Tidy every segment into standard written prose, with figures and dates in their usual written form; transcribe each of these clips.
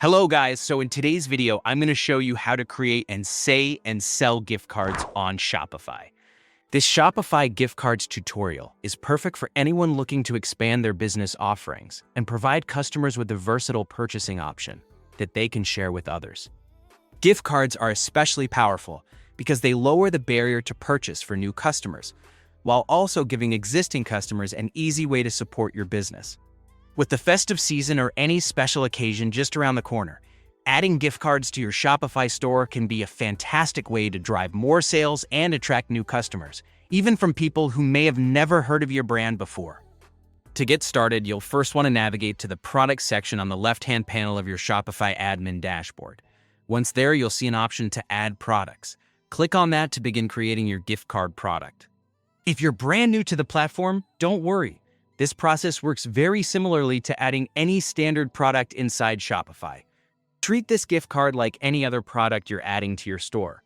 Hello guys, so in today's video, I'm going to show you how to create and sell gift cards on Shopify. This Shopify gift cards tutorial is perfect for anyone looking to expand their business offerings and provide customers with a versatile purchasing option that they can share with others. Gift cards are especially powerful because they lower the barrier to purchase for new customers, while also giving existing customers an easy way to support your business. With the festive season or any special occasion just around the corner, adding gift cards to your Shopify store can be a fantastic way to drive more sales and attract new customers, even from people who may have never heard of your brand before. To get started, you'll first want to navigate to the product section on the left-hand panel of your Shopify admin dashboard. Once there, you'll see an option to add products. Click on that to begin creating your gift card product. If you're brand new to the platform, don't worry. This process works very similarly to adding any standard product inside Shopify. Treat this gift card like any other product you're adding to your store.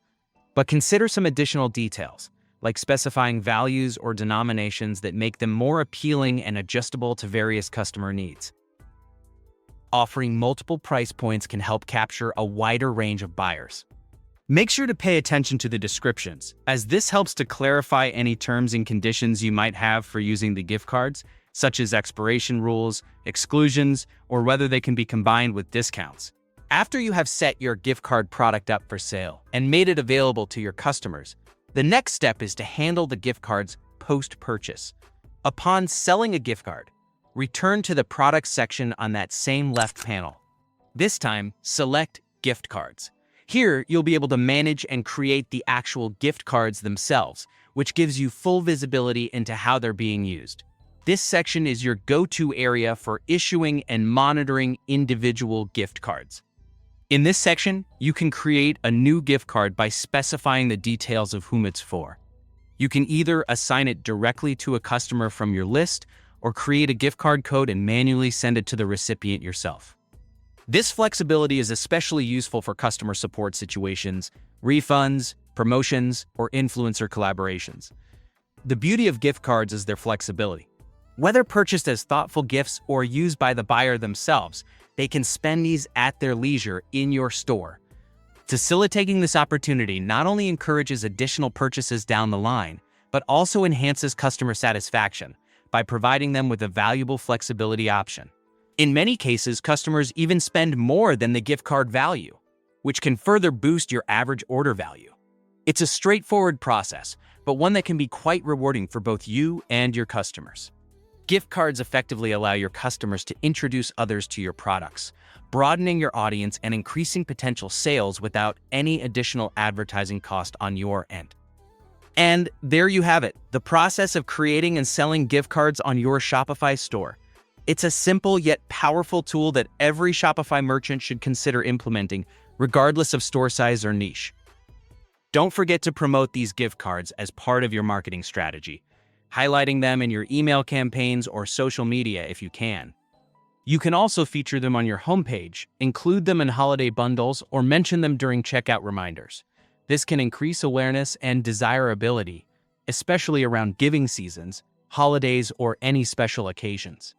But consider some additional details, like specifying values or denominations that make them more appealing and adjustable to various customer needs. Offering multiple price points can help capture a wider range of buyers. Make sure to pay attention to the descriptions, as this helps to clarify any terms and conditions you might have for using the gift cards, such as expiration rules, exclusions, or whether they can be combined with discounts. After you have set your gift card product up for sale and made it available to your customers, the next step is to handle the gift cards post-purchase. Upon selling a gift card, return to the product section on that same left panel. This time, select Gift Cards. Here, you'll be able to manage and create the actual gift cards themselves, which gives you full visibility into how they're being used. This section is your go-to area for issuing and monitoring individual gift cards. In this section, you can create a new gift card by specifying the details of whom it's for. You can either assign it directly to a customer from your list or create a gift card code and manually send it to the recipient yourself. This flexibility is especially useful for customer support situations, refunds, promotions, or influencer collaborations. The beauty of gift cards is their flexibility. Whether purchased as thoughtful gifts or used by the buyer themselves, they can spend these at their leisure in your store. Facilitating this opportunity not only encourages additional purchases down the line, but also enhances customer satisfaction by providing them with a valuable flexibility option. In many cases, customers even spend more than the gift card value, which can further boost your average order value. It's a straightforward process, but one that can be quite rewarding for both you and your customers. Gift cards effectively allow your customers to introduce others to your products, broadening your audience and increasing potential sales without any additional advertising cost on your end. And there you have it, the process of creating and selling gift cards on your Shopify store. It's a simple yet powerful tool that every Shopify merchant should consider implementing, regardless of store size or niche. Don't forget to promote these gift cards as part of your marketing strategy, highlighting them in your email campaigns or social media if you can. You can also feature them on your homepage, include them in holiday bundles, or mention them during checkout reminders. This can increase awareness and desirability, especially around giving seasons, holidays, or any special occasions.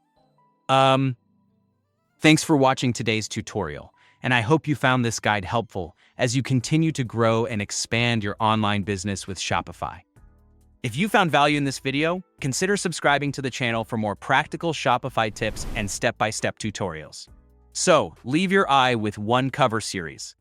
Thanks for watching today's tutorial, and I hope you found this guide helpful as you continue to grow and expand your online business with Shopify. If you found value in this video, consider subscribing to the channel for more practical Shopify tips and step-by-step tutorials. So, leave your eye with one cover series.